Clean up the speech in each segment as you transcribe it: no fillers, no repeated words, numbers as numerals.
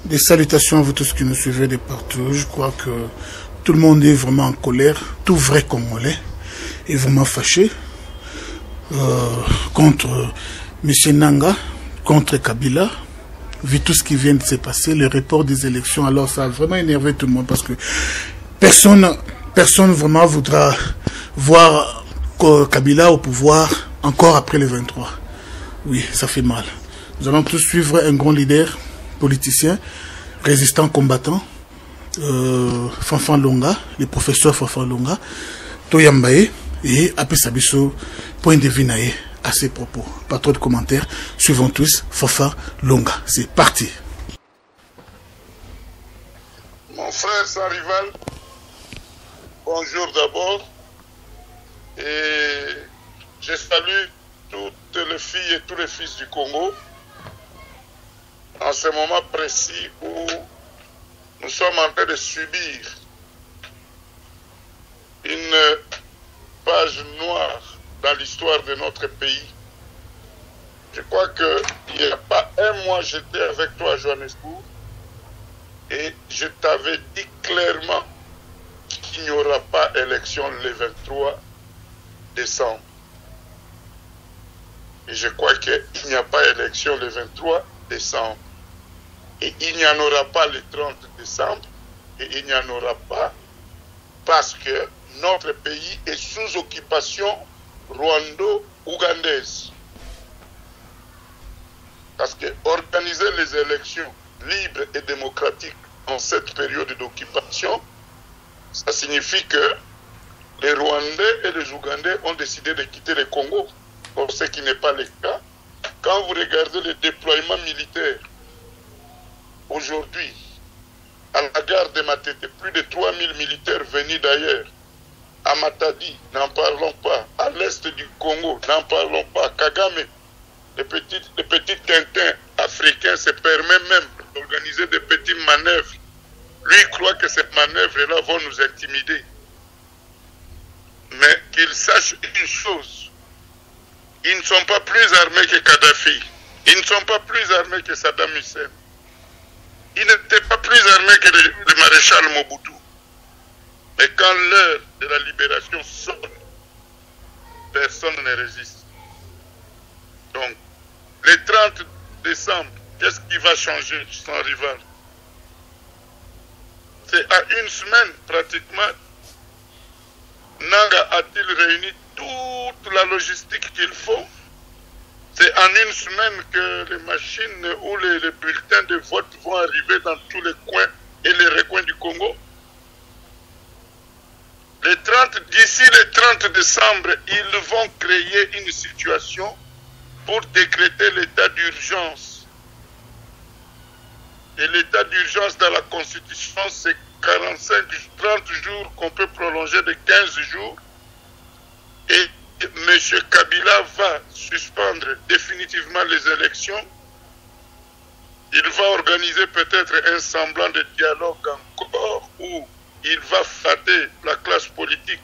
Des salutations à vous tous qui nous suivez de partout. Je crois que tout le monde est vraiment en colère. Tout vrai Congolais est vraiment fâché contre M. Nanga, contre Kabila. Vu tout ce qui vient de se passer, le report des élections, alors ça a vraiment énervé tout le monde parce que personne vraiment voudra voir Kabila au pouvoir encore après le 23. Oui, ça fait mal. Nous allons tous suivre un grand leader politicien, résistant, combattant, Fanfan Longa, le professeur Fanfan Longa, Toyambaye, et après Sabiso, point de vue naïe à ses propos. Pas trop de commentaires, suivons tous Fanfan Longa. C'est parti. Mon frère sans rival, bonjour d'abord, et je salue toutes les filles et tous les fils du Congo en ce moment précis où nous sommes en train de subir une page noire dans l'histoire de notre pays. Je crois qu'il n'y a pas un mois, j'étais avec toi à Johannesburg et je t'avais dit clairement qu'il n'y aura pas élection le 23 décembre. Et je crois qu'il n'y a pas élection le 23 décembre. Et il n'y en aura pas le 30 décembre. Et il n'y en aura pas parce que notre pays est sous occupation rwando-ougandaise. Parce que organiser les élections libres et démocratiques en cette période d'occupation, ça signifie que les Rwandais et les Ougandais ont décidé de quitter le Congo. Or, ce qui n'est pas le cas. Quand vous regardez le déploiement militaire, aujourd'hui, à la gare de Matete, plus de 3000 militaires venus d'ailleurs. À Matadi, n'en parlons pas. À l'est du Congo, n'en parlons pas. Kagame, les petits Tintins africains se permettent même d'organiser des petites manœuvres. Lui croit que ces manœuvres-là vont nous intimider. Mais qu'il sache une chose. Ils ne sont pas plus armés que Kadhafi. Ils ne sont pas plus armés que Saddam Hussein. Ils n'étaient pas plus armés que le maréchal Mobutu. Mais quand l'heure de la libération sonne, personne ne résiste. Donc, le 30 décembre, qu'est-ce qui va changer sans rival? C'est à une semaine pratiquement. Nanga a-t-il réuni toute la logistique qu'il faut? C'est en une semaine que les machines ou les bulletins de vote vont arriver dans tous les coins et les recoins du Congo. D'ici le 30 décembre, ils vont créer une situation pour décréter l'état d'urgence. Et l'état d'urgence dans la Constitution, c'est 30 jours qu'on peut prolonger de 15 jours. Et M. Kabila va suspendre définitivement les élections. Il va organiser peut-être un semblant de dialogue encore où il va fâter la classe politique.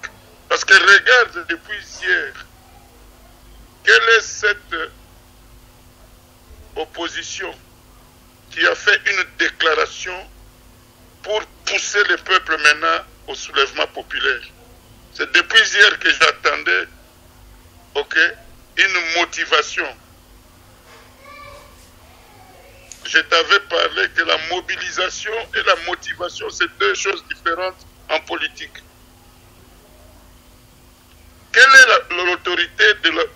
Parce que regarde depuis hier, quelle est cette opposition qui a fait une déclaration pour pousser le peuple maintenant au soulèvement populaire. C'est depuis hier que j'attendais une motivation. Je t'avais parlé que la mobilisation et la motivation, c'est deux choses différentes en politique. Quelle est l'autorité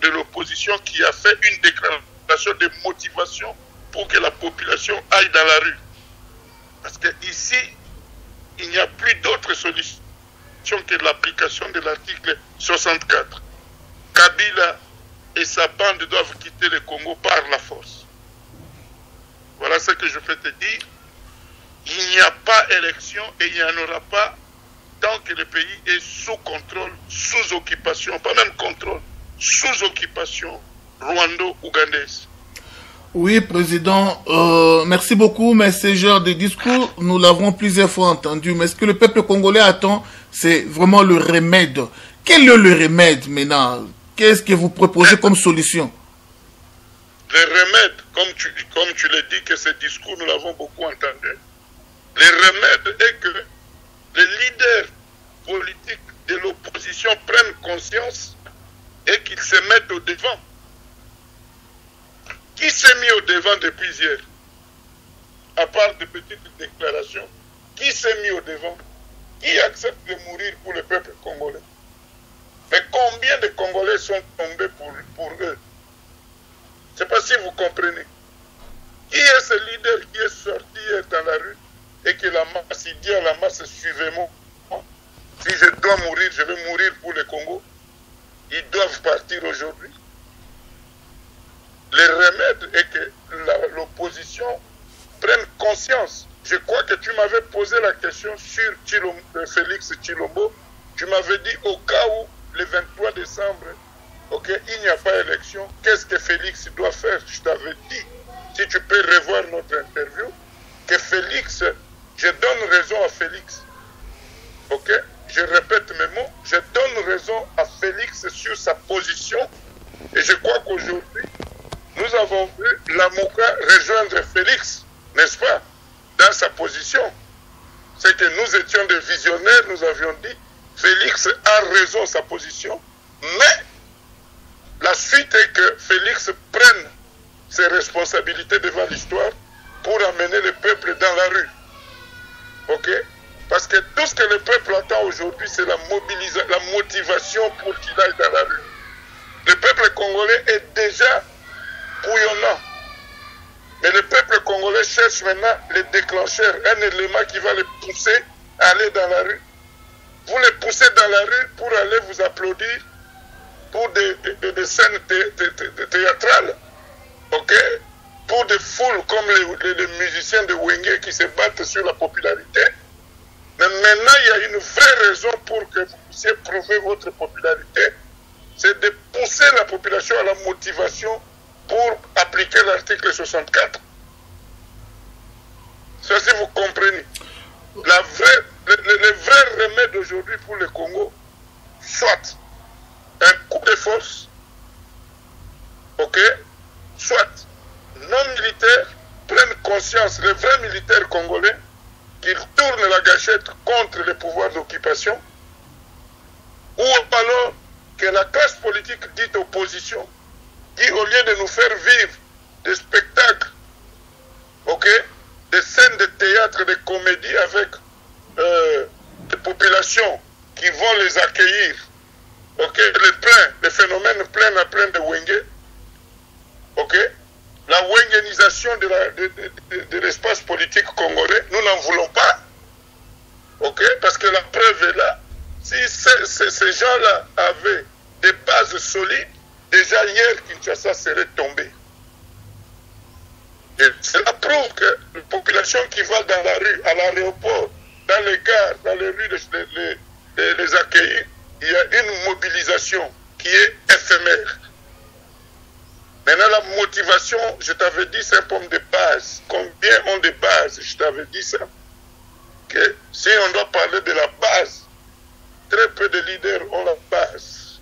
de l'opposition qui a fait une déclaration de motivation pour que la population aille dans la rue? Parce qu'ici, il n'y a plus d'autre solution que l'application de l'article 64. Kabila et sa bande doivent quitter le Congo par la force. Voilà ce que je peux te dire. Il n'y a pas élection et il n'y en aura pas tant que le pays est sous contrôle, sous occupation, pas même contrôle, sous occupation rwando-ougandaise. Oui, Président, merci beaucoup, mais ce genre de discours, nous l'avons plusieurs fois entendu. Mais ce que le peuple congolais attend, c'est vraiment le remède. Quel est le remède maintenant? Qu'est-ce que vous proposez comme solution? Le les remèdes, comme tu l'as dit, que ce discours, nous l'avons beaucoup entendu, les remèdes est que les leaders politiques de l'opposition prennent conscience et qu'ils se mettent au devant. Qui s'est mis au devant depuis hier? À part de petites déclarations, qui s'est mis au devant? Qui accepte de mourir pour le peuple congolais? Mais combien de Congolais sont tombés pour eux? Je ne sais pas si vous comprenez. Qui est ce leader qui est sorti dans la rue et que la masse, il dit à la masse, suivez-moi. Si je dois mourir, je vais mourir pour le Congo. Ils doivent partir aujourd'hui. Le remède est que l'opposition prenne conscience. Je crois que tu m'avais posé la question sur Félix Tshilombo. Tu m'avais dit au cas où le 23 décembre, il n'y a pas élection, qu'est-ce que Félix doit faire? Je t'avais dit, si tu peux revoir notre interview, que Félix, je donne raison à Félix. Je répète mes mots, je donne raison à Félix sur sa position. Et je crois qu'aujourd'hui, nous avons vu Lamuka rejoindre Félix, n'est-ce pas, dans sa position. C'est que nous étions des visionnaires, nous avions dit, Félix a raison sa position, mais la suite est que Félix prenne ses responsabilités devant l'histoire pour amener le peuple dans la rue. Parce que tout ce que le peuple attend aujourd'hui, c'est la motivation pour qu'il aille dans la rue. Le peuple congolais est déjà bouillonnant. Mais le peuple congolais cherche maintenant le déclencheur, un élément qui va le pousser à aller dans la rue. Vous les poussez dans la rue pour aller vous applaudir pour des scènes théâtrales, pour des foules comme les musiciens de Wenge qui se battent sur la popularité. Mais maintenant, il y a une vraie raison pour que vous puissiez prouver votre popularité, c'est de pousser la population à la motivation pour appliquer l'article 64. Ça, si vous comprenez. Le vrai remède aujourd'hui pour le Congo, soit un coup de force, soit nos militaires prennent conscience, les vrais militaires congolais, qu'ils tournent la gâchette contre les pouvoirs d'occupation, ou alors que la classe politique dite opposition, qui au lieu de nous faire vivre des spectacles, des scènes de théâtre, de comédie avec des populations qui vont les accueillir, les phénomènes plein de Wenge, la wengenisation de l'espace politique congolais, nous n'en voulons pas, parce que la preuve est là. Si ces gens-là avaient des bases solides, déjà hier, Kinshasa serait tombé. Et cela prouve que les populations qui vont dans la rue, à l'aéroport, dans les gares, dans les rues, les accueillir, il y a une mobilisation qui est éphémère. Maintenant, la motivation, je t'avais dit, c'est un pomme de base. Combien ont de bases? Je t'avais dit ça. Que si on doit parler de la base, très peu de leaders ont la base.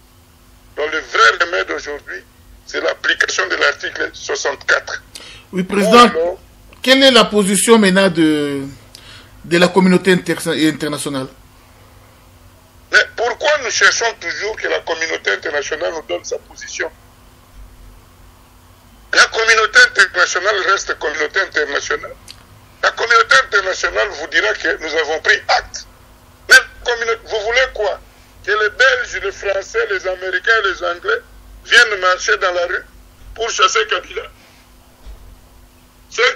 Donc le vrai remède aujourd'hui, c'est l'application de l'article 64. Oui, Président, quelle est la position maintenant de la communauté internationale? Mais pourquoi nous cherchons toujours que la communauté internationale nous donne sa position? La communauté internationale reste communauté internationale. La communauté internationale vous dira que nous avons pris acte. Mais vous voulez quoi? Que les Belges, les Français, les Américains et les Anglais viennent marcher dans la rue pour chasser Kabila? Ceux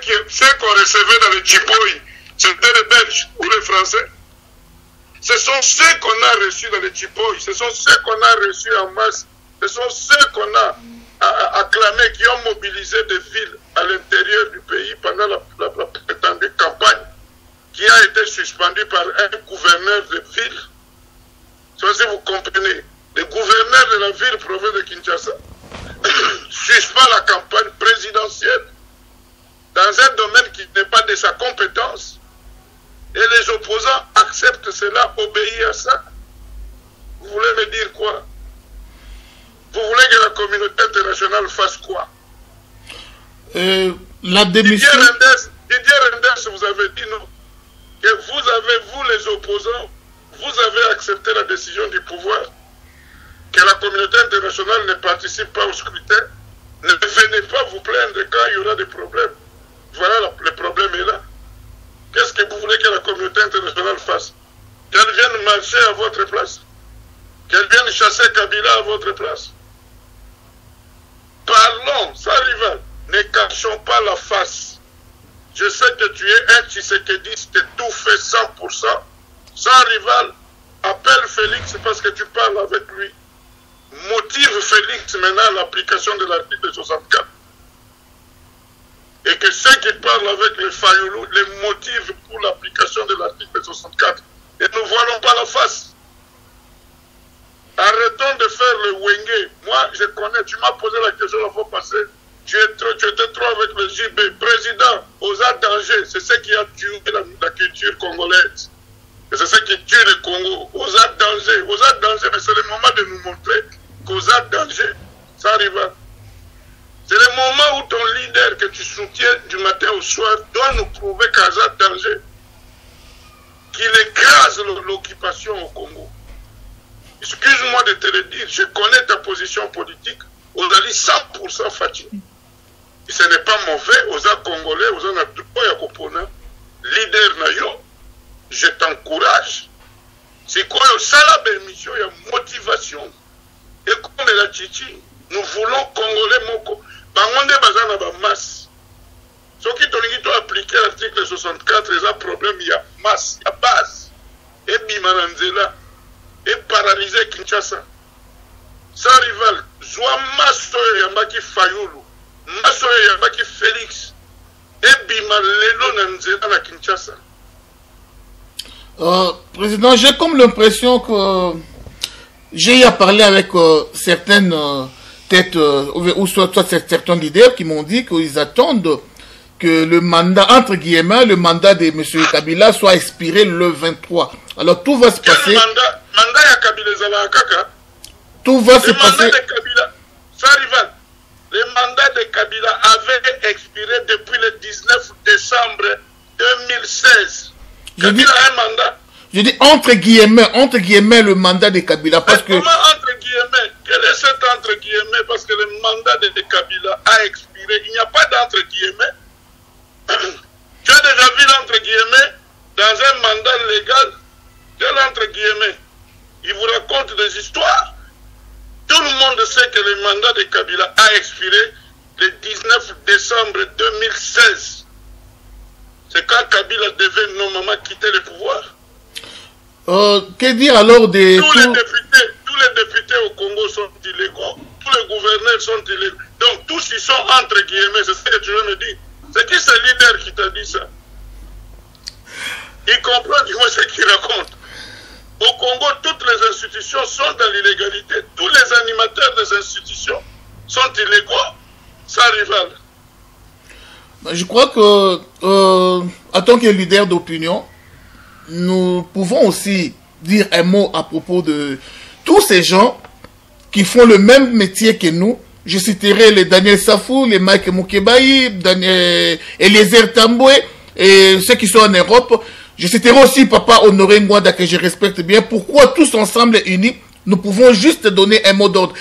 qu'on recevait dans les Chipoy, c'était les Belges ou les Français. Ce sont ceux qu'on a reçus dans les Chipoy, ce sont ceux qu'on a reçus en masse, ce sont ceux qu'on a acclamés, qui ont mobilisé des villes à l'intérieur du pays pendant la prétendue campagne, qui a été suspendue par un gouverneur de ville. Si vous comprenez, le gouverneur de la ville province de Kinshasa suspend la campagne présidentielle dans un domaine qui n'est pas de sa compétence, et les opposants acceptent cela, obéissent à ça. Vous voulez me dire quoi? Vous voulez que la communauté internationale fasse quoi? La démission... Didier Renders, vous avez dit non. Que vous les opposants, vous avez accepté la décision du pouvoir, que la communauté internationale ne participe pas au scrutin. Ne venez pas vous plaindre quand il y aura des problèmes. Voilà, le problème est là. Qu'est-ce que vous voulez que la communauté internationale fasse? Qu'elle vienne marcher à votre place? Qu'elle vienne chasser Kabila à votre place? Parlons, sans rival. Ne cachons pas la face. Je sais que tu es un Tshisekedi, tu tout fait 100%. Sans rival, appelle Félix parce que tu parles avec lui. Motive Félix maintenant à l'application de l'article 64. Et que ceux qui parlent avec les Fayoulou les motivent pour l'application de l'article 64. Et ne voilons pas la face. Arrêtons de faire le wenge. Moi, je connais, tu m'as posé la question la fois passée. Tu étais trop avec le JB. Président, Oza danger, c'est ce qui a tué la culture congolaise. Et c'est ce qui tue le Congo. Oza danger, mais c'est le moment de nous montrer qu'Oza danger, ça arrive. C'est le moment où ton leader que tu soutiens du matin au soir doit nous prouver qu'Oza danger, qu'il écrase l'occupation au Congo. Excuse-moi de te le dire, je connais ta position politique, Ozali 100% fatigué. Ce n'est pas mauvais, Oza Congolais, Oza Natoupa Yakopona, leader Nayo, je t'encourage. C'est quoi le salaire d'émission, il y a motivation. Et comme la Chichi, nous voulons Congolais Moko. Bangonde Bazana ba masse. Ce qui t'ont appliqué l'article 64, il y a problème, il y a masse, il y a base. Et Bimananzela. Et paralyser Kinshasa. Sans rival, Zoua Masso Yambaki Fayoulou, Masso Yambaki Félix, et Bima Lelo Nanzela na Kinshasa. Président, j'ai comme l'impression que j'ai eu à parler avec certaines têtes, ou soit certains leaders qui m'ont dit qu'ils attendent que le mandat, entre guillemets, le mandat de M. Kabila soit expiré le 23. Alors tout va se passer... Mandat ya Kabila Zalakaka. Tout va se passer... Le mandat de Kabila, sans rival, le mandat de Kabila avait expiré depuis le 19 décembre 2016. Kabila a un mandat. Je dis entre guillemets le mandat de Kabila parce que... Comment entre guillemets? Quel est cet entre guillemets? Parce que le mandat de Kabila a expiré. Il n'y a pas d'entre guillemets. Tu as déjà vu l'entre guillemets dans un mandat légal? Quel entre guillemets? Il vous raconte des histoires. Tout le monde sait que le mandat de Kabila a expiré le 19 décembre 2016. C'est quand Kabila devait normalement quitter le pouvoir. Que dire alors des... Tous les députés au Congo sont illégaux. Tous les gouverneurs sont illégaux. Donc tous ils sont entre guillemets. C'est ce que tu veux me dire. C'est qui ce leader qui t'a dit ça? Il comprend du moins ce qu'il raconte. Au Congo, toutes les institutions sont dans l'illégalité. Tous les animateurs des institutions sont illégaux, sans rival. Je crois que, en tant que leader d'opinion, nous pouvons aussi dire un mot à propos de tous ces gens qui font le même métier que nous. Je citerai les Daniel Safou, les Mike Moukebaï, Eliezer Tamboué et ceux qui sont en Europe. Je citerai aussi Papa Honoré Ngwanda que je respecte bien. Pourquoi tous ensemble unis, nous pouvons juste donner un mot d'ordre?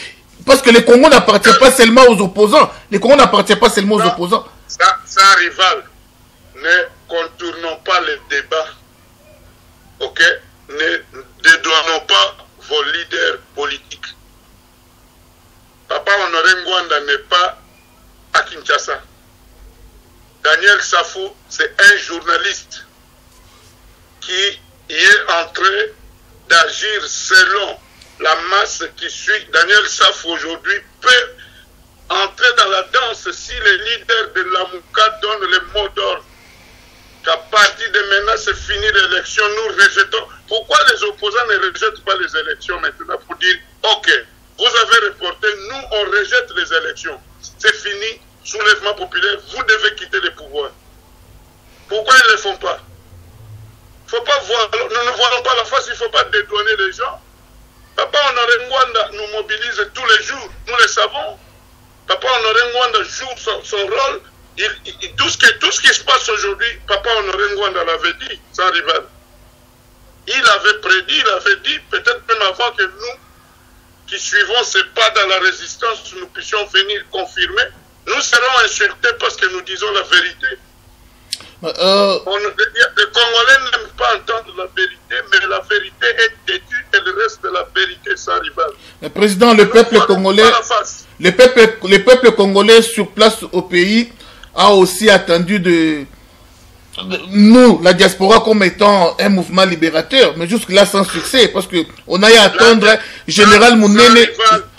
Parce que le Congo n'appartient pas seulement aux opposants. Le Congo n'appartient pas seulement aux opposants. Sans rival, ne contournons pas les débats. Ok? Ne dédouanons pas vos leaders politiques. Papa Honoré Ngwanda n'est pas à Kinshasa. Daniel Safou, c'est un journaliste qui est en train d'agir selon la masse qui suit. Daniel Safou aujourd'hui peut entrer dans la danse si les leaders de l'Amouka donnent le mot d'ordre. Qu'à partir de maintenant, c'est fini l'élection, nous rejetons. Pourquoi les opposants ne rejettent pas les élections maintenant pour dire, ok, vous avez reporté, nous on rejette les élections. C'est fini, soulèvement populaire, vous devez quitter le pouvoir. Pourquoi ils ne le font pas? Faut pas voir, nous ne voyons pas la face, il ne faut pas dédouaner les gens. Papa Honoré Ngwanda nous mobilise tous les jours, nous le savons. Papa Honoré Ngwanda joue son rôle tout ce qui se passe aujourd'hui, Papa Honoré Ngouanda l'avait dit, sans rival. Il avait prédit, il avait dit, peut-être même avant que nous, qui suivons ces pas dans la résistance, nous puissions venir confirmer, nous serons insultés parce que nous disons la vérité. Les Congolais n'aiment pas entendre la vérité, mais la vérité est têtue et le reste de la vérité sans rival. Le président, le peuple congolais sur place au pays a aussi attendu de nous, la diaspora, comme étant un mouvement libérateur, mais jusque-là sans succès, parce qu'on a eu à attendre Général Mounene,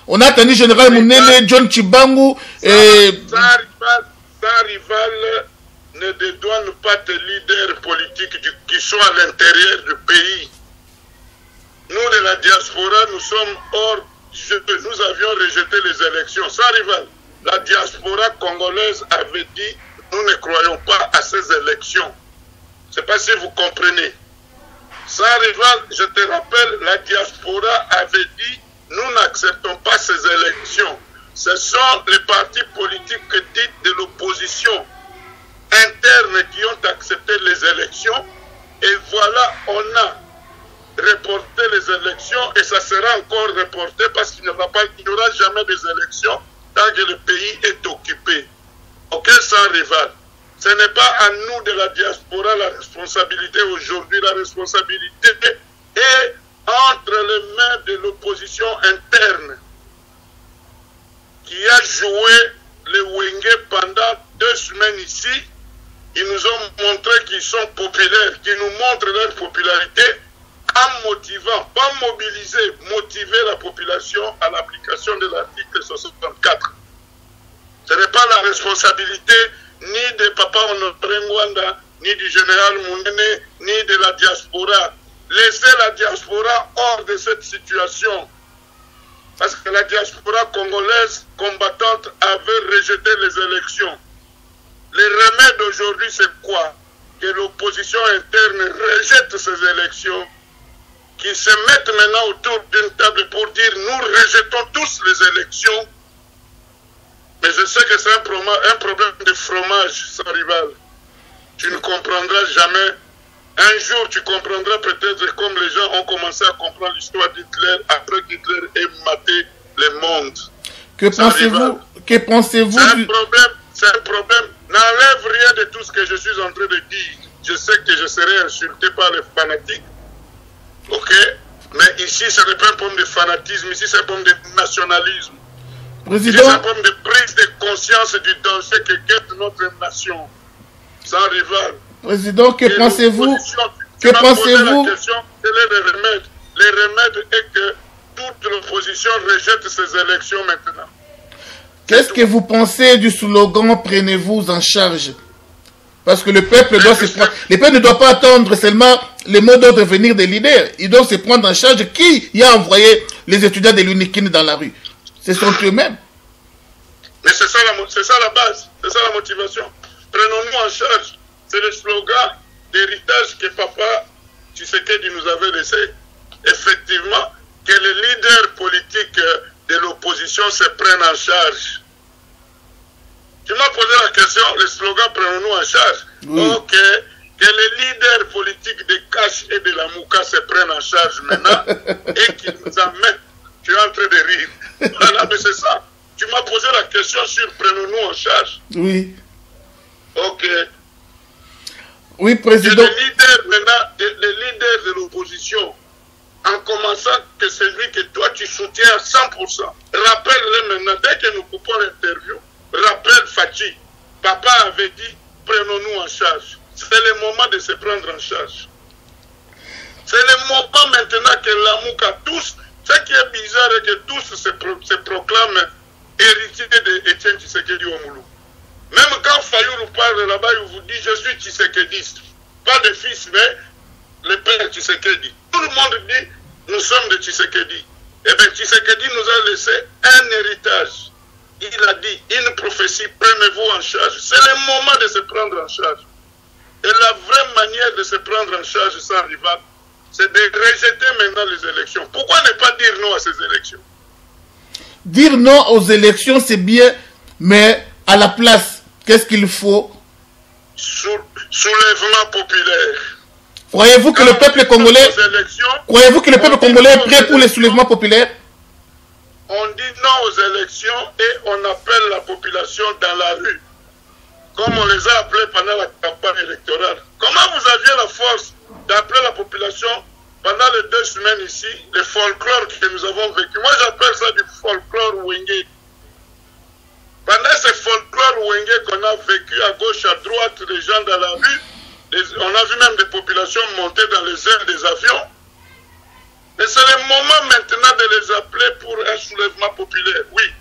on a attendu Général Mounene, John Chibangu, et... Sans rival ne dédouane pas des leaders politiques qui sont à l'intérieur du pays. Nous, de la diaspora, nous sommes hors jeu. Nous avions rejeté les élections. Sans rival, la diaspora congolaise avait dit nous ne croyons pas à ces élections. Je ne sais pas si vous comprenez. Sans rival, je te rappelle, la diaspora avait dit nous n'acceptons pas ces élections. Ce sont les partis politiques dits de l'opposition interne qui ont accepté les élections. Et voilà, on a reporté les élections et ça sera encore reporté parce qu'il n'y aura jamais des élections tant que le pays est occupé. Ok, sans rival. Ce n'est pas à nous de la diaspora la responsabilité aujourd'hui. La responsabilité est entre les mains de l'opposition interne qui a joué les Wenge pendant 2 semaines ici. Ils nous ont montré qu'ils sont populaires, qu'ils nous montrent leur popularité en motivant, pas mobiliser, motiver la population à l'application de l'article 64. Ce n'est pas la responsabilité ni de Papa Honoré Ngouanda, ni du général Mounene, ni de la diaspora. Laissez la diaspora hors de cette situation. Parce que la diaspora congolaise combattante avait rejeté les élections. Le remède aujourd'hui, c'est quoi? Que l'opposition interne rejette ces élections, qu'ils se mettent maintenant autour d'une table pour dire nous rejetons tous les élections. Mais je sais que c'est un problème de fromage sans rival. Tu ne comprendras jamais. Un jour, tu comprendras peut-être comme les gens ont commencé à comprendre l'histoire d'Hitler après qu'Hitler ait maté le monde. Que pensez-vous? C'est un problème. N'enlève rien de tout ce que je suis en train de dire. Je sais que je serai insulté par les fanatiques. Ok? Mais ici, ce n'est pas un problème de fanatisme. Ici, c'est un problème de nationalisme. Président... C'est un problème de prise de conscience du danger que guette notre nation. Sans rival. Président, que pensez-vous? Que pensez-vous? Quel est le remède? Le remède est que toute l'opposition rejette ces élections maintenant. Qu'est-ce que vous pensez du slogan « Prenez-vous en charge » Parce que le peuple doit se prendre... Le peuple ne doit pas attendre seulement les mots d'ordre venir des leaders. Il doit se prendre en charge. Qui y a envoyé les étudiants de l'UNIKIN dans la rue? Ce sont eux-mêmes. Mais c'est ça la base. C'est ça la motivation. Prenons-nous en charge. C'est le slogan d'héritage que Papa Tshisekedi nous avait laissé. Effectivement, que les leaders politiques de l'opposition se prennent en charge. Tu m'as posé la question, le slogan « Prenons-nous en charge ». Oui. Ok, que les leaders politiques de Cash et de la Mouka se prennent en charge maintenant et qu'ils nous amènent. Tu es en train de rire. Voilà, mais c'est ça. Tu m'as posé la question sur « Prenons-nous en charge ». Oui. Ok. Oui, président. Et les leaders maintenant, les leaders de l'opposition, en commençant que celui que toi tu soutiens à 100%, rappelle-le maintenant, dès que nous coupons l'interview, rappelle Fachi, Papa avait dit, prenons-nous en charge. C'est le moment de se prendre en charge. C'est le moment maintenant que l'Amouka, tous, ce qui est bizarre est que tous se proclament héritiers d'Etienne Tshisekedi Omulu. Même quand Fayoulou parle là-bas, il vous dit, je suis Tshisekediste. Pas de fils, mais le père Tshisekedi. Tout le monde dit, nous sommes de Tshisekedi. Eh bien, Tshisekedi nous a laissé un héritage. Il a dit, une prophétie, prenez-vous en charge. C'est le moment de se prendre en charge. Et la vraie manière de se prendre en charge sans rival, c'est de rejeter maintenant les élections. Pourquoi ne pas dire non à ces élections? Dire non aux élections, c'est bien, mais à la place, Qu'est-ce qu'il faut? Soulèvement populaire. Croyez-vous que le peuple congolais, est prêt pour les soulèvements populaires? On dit non aux élections et on appelle la population dans la rue, comme on les a appelés pendant la campagne électorale. Comment vous aviez la force d'appeler la population pendant les 2 semaines ici, le folklore que nous avons vécu? Moi j'appelle ça du folklore Wenge. Pendant ce folklore Wenge qu'on a vécu à gauche, à droite, les gens dans la rue, on a vu même des populations monter dans les airs des avions. Et c'est le moment maintenant de les appeler pour un soulèvement populaire, oui.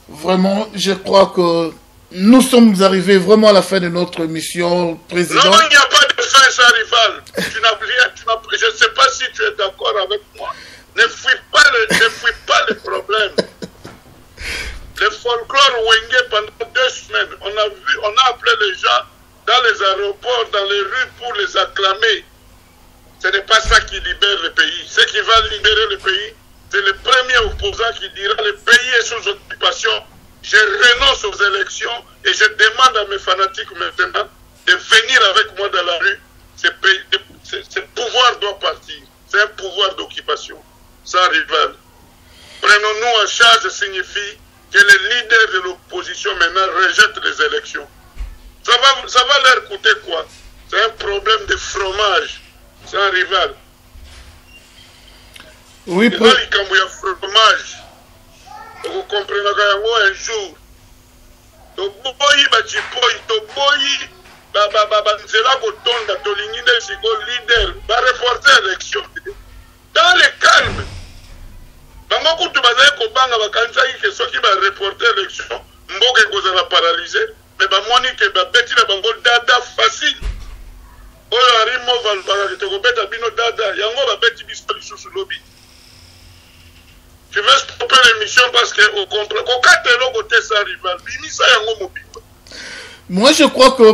Vraiment, je crois que nous sommes arrivés vraiment à la fin de notre mission, Président. Non, il n'y a pas de fin sans rival. Je ne sais pas si tu es d'accord avec moi. Ne fuis pas le problème. Le folklore Wenge pendant 2 semaines, on a appelé les gens dans les aéroports, dans les rues pour les acclamer. Ce n'est pas ça qui libère le pays. Ce qui va libérer le pays, c'est le premier opposant qui dira le pays est sous occupation. Je renonce aux élections et je demande à mes fanatiques maintenant de venir avec moi dans la rue. Ce pouvoir doit partir. C'est un pouvoir d'occupation, sans rival. Prenons-nous en charge signifie que les leaders de l'opposition maintenant rejettent les élections. Ça va leur coûter quoi? C'est un problème de fromage. C'est un rival. Oui, pour... fromage. Vous comprenez un jour. Toboyi bachipoi, toboyi nzela kotonda tolinginde siko leader ba reporter élection. Dans le calme. Bango kutu bazali kobanga bakanzaki ke soki ba reporter élection, mboka kozala paralysé, mais ba moni ke ba beti na bango data facile. Oyo arimo valbaka ke tokobeta bino data, yango ba beti biso lisusu lobi. Je vais stopper l'émission parce que au comprend. Moi, je crois que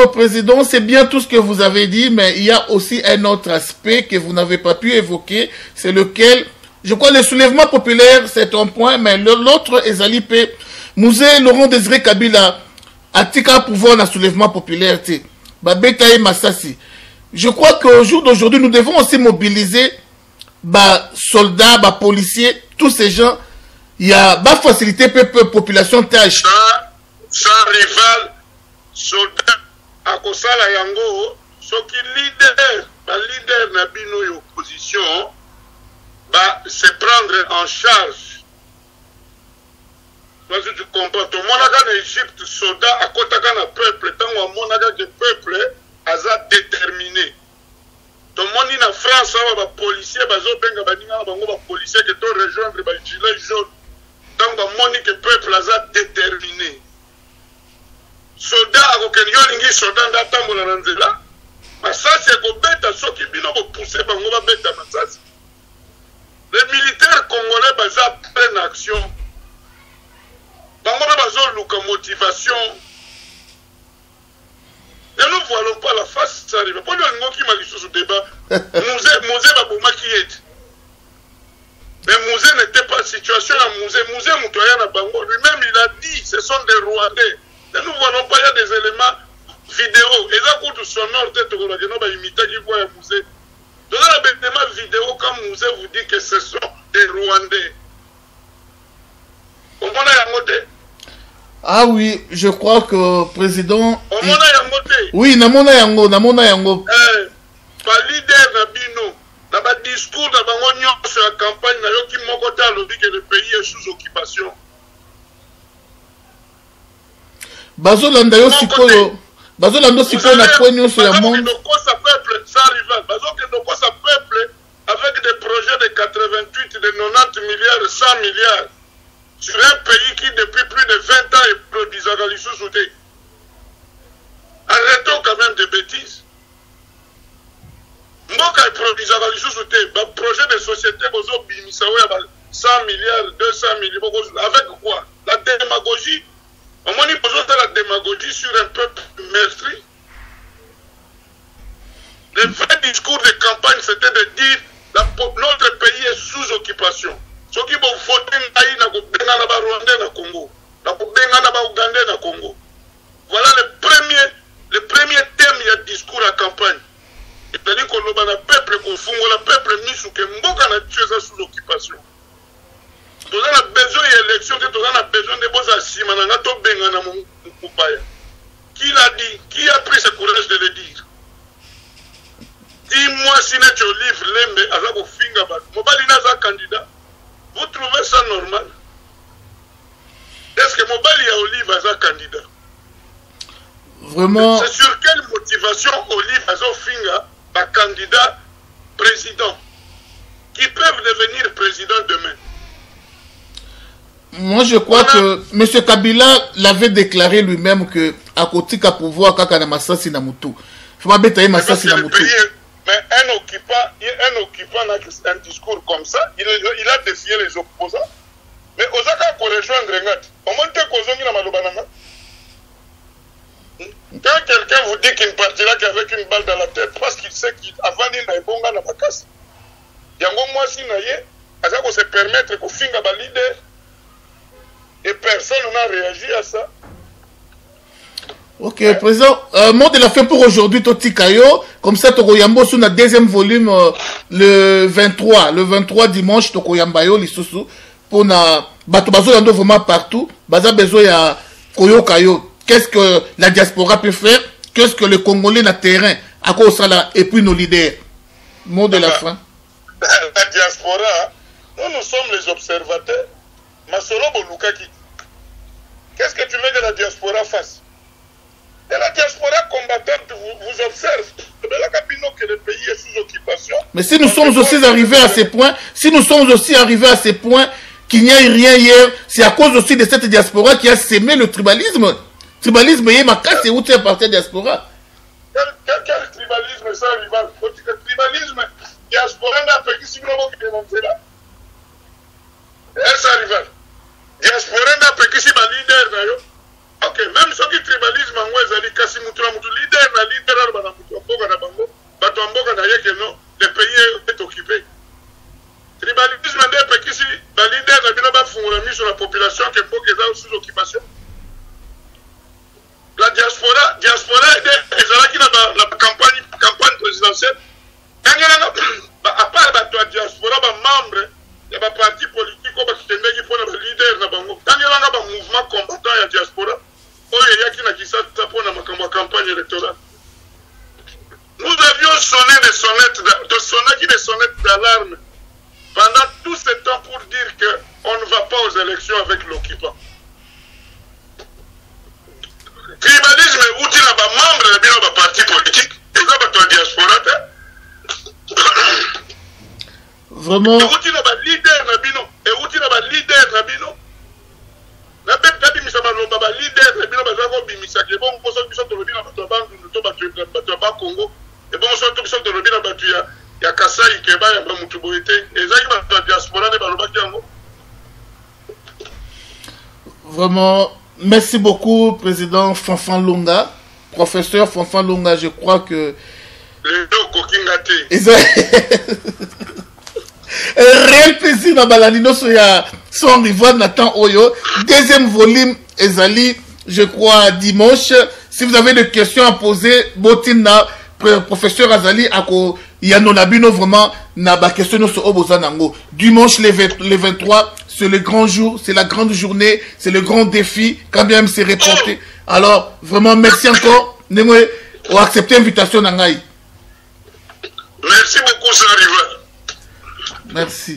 président, c'est bien tout ce que vous avez dit, mais il y a aussi un autre aspect que vous n'avez pas pu évoquer, c'est lequel, je crois, le soulèvement populaire, c'est un point, mais l'autre, Ezali P. Mouzé Laurent Désiré Kabila, Atika pouvoir dans le soulèvement populaire, Babetaï Massassi. Je crois qu'au jour d'aujourd'hui, nous devons aussi mobiliser soldats, policiers, tous ces gens, il y a facilité population tâche. Sans rival, soldat, à Kosala Yango, ce qui leader Nabino et opposition, se prendre en charge. Parce que tu comprends, tout le monde en Égypte, soldat, à côté d'un peuple, tant que mon peuple, a déterminé. Tout le monde en France, les policiers, les policiers qui ont rejoint les gilets jaunes. Tant que le peuple a déterminé. Soldats, les soldats d'attendre dans Nzela, ça c'est que bêta, ceux qui viennent pousser, les militaires congolais prennent action. Ils ont une motivation. Et nous ne voyons pas la face, ça arrive. Pourquoi nous avons dit ce débat? Mouzé va pour maquiller. Mais Mouzé n'était pas en situation à Mouzé. Mouzé Moutoya Bango, lui-même il a dit, ce sont des Rwandais. Et nous ne voyons pas, il y a des éléments vidéo. Et là, quand sonore, peut-être qu'on va imiter qui voit Mouzé. Donc là, il y a des éléments vidéo quand Mouzé vous dit que ce sont des Rwandais. Comment on a monté? Ah oui, je crois que président. Oui, namona yango. Pas leader Nabino, dans le discours de Bangonio sur la campagne, qui m'a dit que le pays est sous occupation. Bazolanda sikoyo na kwenyo sur le monde. Sa peuple sans rival. Sa peuple avec des projets de 88, de 90 milliards, 100 milliards. Sur un pays qui depuis plus de 20 ans est produisant dans les sous-soutés. Arrêtons quand même des bêtises. Mboka est produisant dans les sous-soutés. Projet de société, 100 milliards, 200 milliards. Avec quoi? La démagogie. On m'a dit de la démagogie sur un peuple meurtri. Le vrai discours de campagne, c'était de dire notre pays est sous occupation. Ce qui va voter na kubenga na ba Rwandais na Congo, na kubenga na ba Ougandais na Congo. Voilà le premier thème du discours à campagne. C'est-à-dire qu'on a un peuple confond, le peuple mis que mboka na tué sous occupation. Nous avons besoin d'élections, nous avons besoin de bons assises, nous avons besoin de Moupaya. Qui l'a dit? Qui a pris ce courage de le dire? Dis-moi si notre livre Lembe a un finger back. Mobali n'a pas candidat. Vous trouvez ça normal? Est-ce que Mobali a Olive a un candidat? Vraiment. C'est sur quelle motivation Olive a un finger un candidat président qui peuvent devenir président demain? Moi, je crois que M. Kabila l'avait déclaré lui-même que à côté qu'à pouvoir, quand Massassi Namutu. Il faut pas bêter Massassi Namutu. Mais un occupant a un discours comme ça, il a défié les opposants. Mais Osaka pour rejoindre Ngat. Au moins, quand quelqu'un vous dit qu'il ne partira qu'avec une balle dans la tête, parce qu'il sait qu'avant il n'a pas de la casse. Il y a un mois si il faut se permettre qu'on finisse un leader. Et personne n'a réagi à ça. Ok, président, mot de la fin pour aujourd'hui, Toti Kayo. Comme ça, Tokoyambo sur le deuxième volume le 23 dimanche, Tokoyambayo, l'Issoussou, pour na Batobazo Yando vraiment partout. Baza besoin ya Koyo Kayo. Qu'est-ce que la diaspora peut faire? Qu'est-ce que le Congolais na terrain? À cause ça là, et puis nos leaders. Mot de la fin. La diaspora, nous sommes les observateurs. Masolo Bolukaki. Qu'est-ce que tu veux que la diaspora fasse? Et la diaspora combattante vous observe. De la cabine que le pays est sous occupation. Mais si nous sommes aussi arrivés à ces points, qu'il n'y a rien hier, c'est à cause aussi de cette diaspora qui a sémé le tribalisme. Tribalisme, il y a ma casse et où tu es parti de la diaspora. Quel tribalisme ça, rival? Le tribalisme, diaspora n'a pas qui qui dénoncer là. Est-ce rival? Diaspora n'a pas qui leader là. Ok, même ceux qui tribalisme en Ouazali, Kassi Moutoura Moutou, leader à Mboka na Bango, Batomboka na Yeke non, le pays est occupé. Tribalisme n'a pas qui leader à Binoba Fungolami sur la population qui est sous occupation. La diaspora est qui la campagne présidentielle. À part la diaspora, membre, il y a des partis politiques qui sont les leaders dans Bango. Quand il y a un mouvement combattant à la diaspora, il y a qui pour la campagne électorale. Nous avions sonné des sonnettes d'alarme pendant tout ce temps pour dire qu'on ne va pas aux élections avec l'occupant. Tribalisme est outil à membre de la parti politique et ça va la diaspora. Vraiment. Et outil à leader Nabino et outil à leader Nabino. La bête a dit que le leader Nabino va bimisa que bon on sort de l'obino à Congo et bon on sort de l'obino à ya Kasai Keba ya Mutuboité et ça qui va la diaspora ne va pas. Vraiment. Merci beaucoup, président Fanfan Lunga. Professeur Fanfan Lunga, je crois que... Réel plaisir dans Baladino Soya, son rival Nathan Oyo. Deuxième volume, Ezali, je crois, dimanche. Si vous avez des questions à poser, Botina, professeur Azali, Ako Yanolabino, vraiment, Naba question sur Obozanango. Dimanche, les 23, c'est le grand jour, c'est la grande journée, c'est le grand défi, quand même c'est reporté. Alors, vraiment, merci encore. Nous accepter l'invitation d'Angaï. Merci beaucoup, ça arrive. Merci.